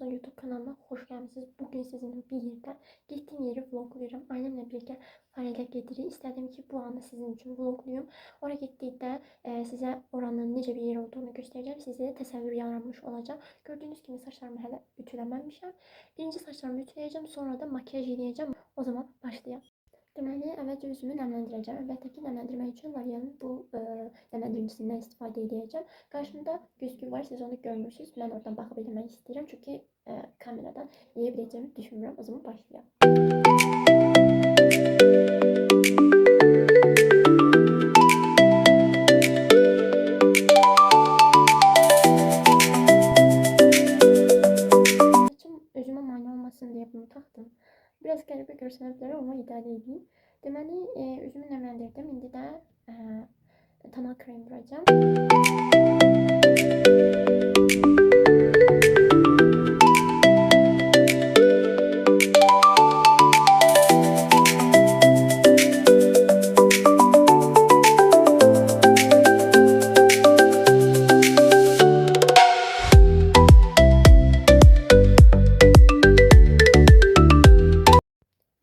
olsun YouTube kanalıma hoş geldiniz. Bugün sizinle bir yerden gittiğim yeri vlogluyorum. Ailemle birlikte Farel'e Gedir'i istedim ki bu anı sizin için vlogluyum. Oraya gittiğimde size oranın necə bir yer olduğunu göstereceğim. Size de təsəvvür yaranmış olacak. Gördüğünüz gibi saçlarımı hələ ütüləməmişəm. Birinci saçlarımı ütüləyəcəm, sonra da makyaj edəcəm. O zaman başlayalım. Deməli, əvvəlcə üzümü nəmləndirəcəm. Əlbəttə ki, nəmləndirmək üçün L'Oreal'ın bu nəmləndiricisindən istifadə edəcəm. Qarşımda güzgü var, siz onu görmürsünüz. Mən oradan baxıb eləmək istəyirəm, çünki kameradan eləyə biləcəyimi düşünmürəm. O zaman başlayalım. Saçım özümə mane olmasın deyə bunu taxdım. Biraz qəribə görsənə bilər, amma idarə edeyim. Deməli, üzümü nəmləndirdim. İndi də tonal krem vuracağım.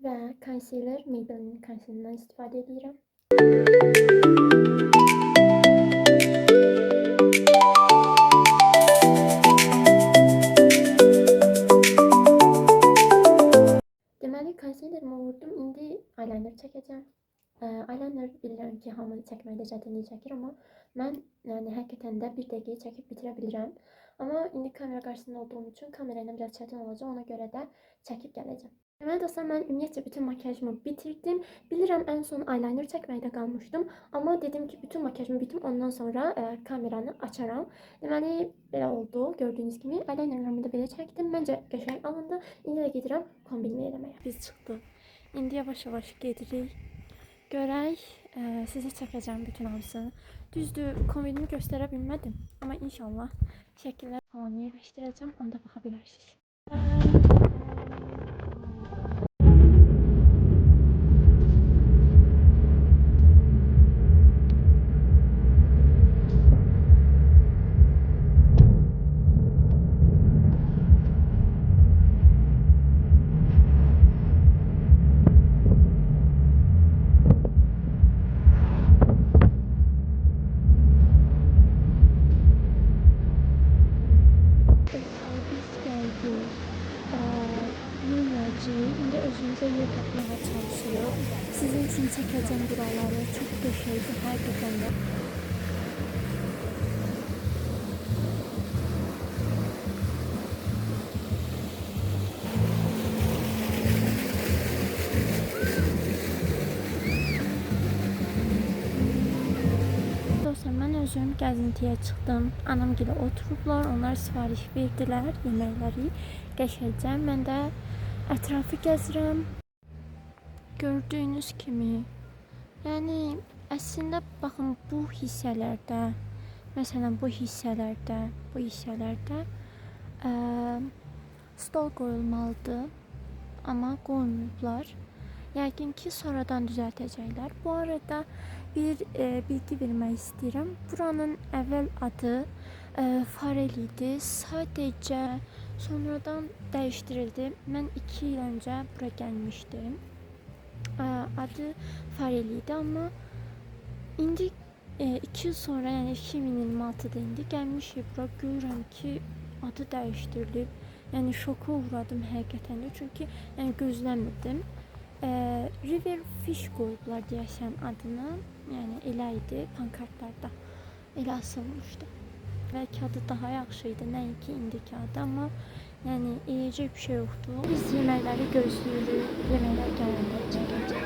Ve concealer, Maybelline concealer'ından istifadə edirəm. Deməli, concealer'ımı vurdum. İndi eyeliner çəkəcəm. Eyeliner bilirəm ki, hamı çəkməkdə çətinlik çəkir, amma mən yəni həqiqətən də bir dəqiqəyə çəkib bitirə bilirəm. Amma indi kamera qarşısında olduğum üçün kamera ilə biraz çətin olacaq, ona görə də çəkib gələcəm. Deməli dostlar, mən ümumiyyətcə bütün makyajımı bitirdim. Bilirəm ən son eyeliner çəkməkdə qalmışdım, amma dedim ki, bütün makyajımı bitim, ondan sonra kameranı açaram. Deməli, belə oldu. Gördüyünüz kimi eyelinerlərimi də belə çəkdim. Məncə qəşəng alındı. İndi də gedirəm kombinimi eləməyə. Biz çıxdıq. İndi yavaş-yavaş gedirik. Görək, sizə çəkəcəm bütün hamısını. Düzdür, kombinimi göstərə bilmədim, amma inşallah şəkillər falan yerləşdirəcəm, onda baxa bilərsiniz. Şimdi özümüze yer tapmaya çalışıyor. Sizin için çekeceğim buraları. Çok döşeydi hakikaten de. Dostlar, mən özüm gəzintiyə çıxdım. Anam gilə oturublar, onlar sifariş verdilər yeməkləri. Qəşəcəm. Mən də ətrafı gəzirəm. Gördüyünüz kimi, yəni əslində baxın bu hissələrdə, məsələn bu hissələrdə stol qoyulmalıdır, amma qoymuyublar. Yəqin ki, sonradan düzəltəcəklər. Bu arada bir bilgi vermək istəyirəm. Buranın əvvəl adı Farel idi. Sadəcə sonradan dəyişdirildi. Mən 2 il öncə bura gəlmişdim. Adı Farel idi, amma indi 2 yıl sonra, yəni 2026'da indi gəlmişik bura. Görürəm ki, adı dəyişdirilib. Yəni şoka uğradım həqiqətən də, çünki yəni gözləmirdim. River Fish qoyublar deyəsən adını. Yəni elə idi, pankartlarda elə asılmışdı. Bəlkə adı daha yaxşı idi, nəinki indiki adı, amma yəni eləyəcək bir şey yoxdur. Biz yeməkləri gözləyirik, yeməklər gələndə çəkəcək.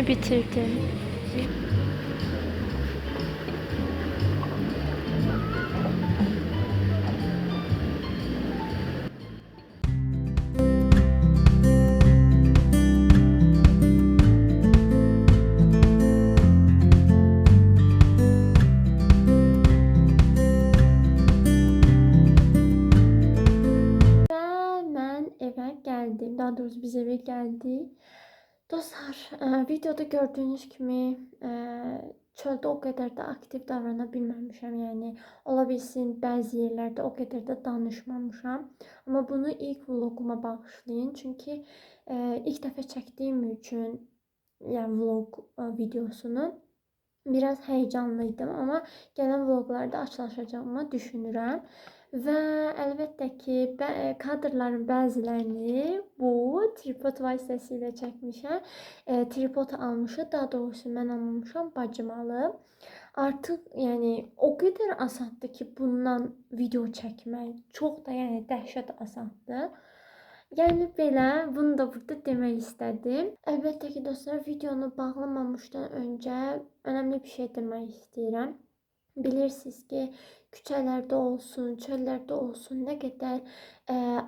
Yine bitirdim. Eve geldim. Daha doğrusu biz eve geldik. Dostlar, videoda gördüğünüz kimi çöldə o qədər də aktiv davrana bilməmişəm. Yəni ola bilsin bəzi yerlərdə o qədər də danışmamışam. Amma bunu ilk vloguma bağışlayın. Çünki ilk dəfə çəkdiyim üçün, yəni vlog videosunu biraz heyecanlıydım, amma gələn vloglarda açılaşacağımı düşünürəm. Və əlbəttə ki, kadrların bəzilərini bu tripod vasitəsilə çəkmişəm. Tripod almışı, daha doğrusu mən almamışam, bacım alıb. Artıq yəni o qədər asandır ki, bundan video çəkmək. Çox da yəni dəhşət asandır. Yəni belə, bunu da burada demək istədim. Əlbəttə ki, dostlar, videonu bağlamamışdan öncə önəmli bir şey demək istəyirəm. Bilirsiniz ki, küçələrdə olsun, çöllərdə olsun, nə qədər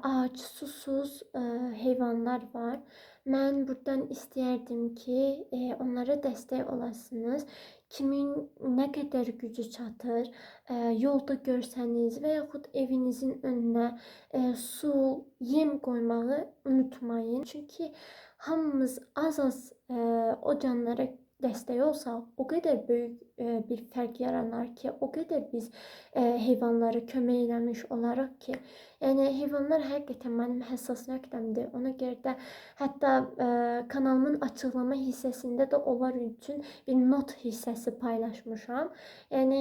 ac, susuz heyvanlar var. Mən buradan istəyərdim ki, onlara dəstək olasınız. Kimin nə qədər gücü çatır, yolda görsəniz və yaxud evinizin önünə su, yem qoymağı unutmayın. Çünki hamımız az-az o canlara dəstək olsa, o qədər böyük bir fərq yaranar ki, o qədər biz heyvanlara kömək eləmiş olaraq ki, yəni heyvanlar həqiqətən mənim həssas nöqtəmdir. Ona görə də hətta kanalımın açıqlama hissəsində də onlar üçün bir not hissəsi paylaşmışam. Yəni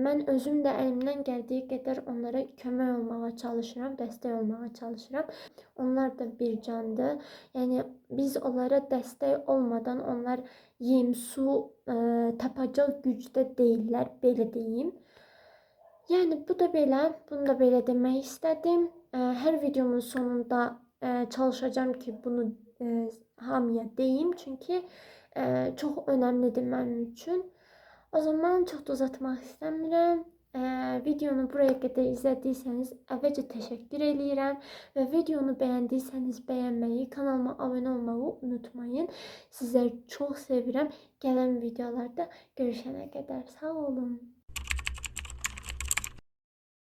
mən özüm də əlimdən gəldiyi qədər onlara kömək olmağa çalışıram, dəstək olmağa çalışıram. Onlar da bir candır. Yəni biz onlara dəstək olmadan onlar yem, su tapacaq gücdə deyirlər, belə deyim. Yəni bu da belə, bunu da belə demək istədim. Hər videomun sonunda çalışacağım ki, bunu hamıya deyim, çünki çox önəmlidir mənim üçün. O zaman çox da uzatmaq istəmirəm. Videonu buraya qədər izlədiysəniz əvvəlcə təşəkkür edirəm və videonu bəyəndiysəniz bəyənməyi, kanalıma abunə olmağı unutmayın. Sizləri çox sevirəm. Gələn videolarda görüşənə qədər sağ olun.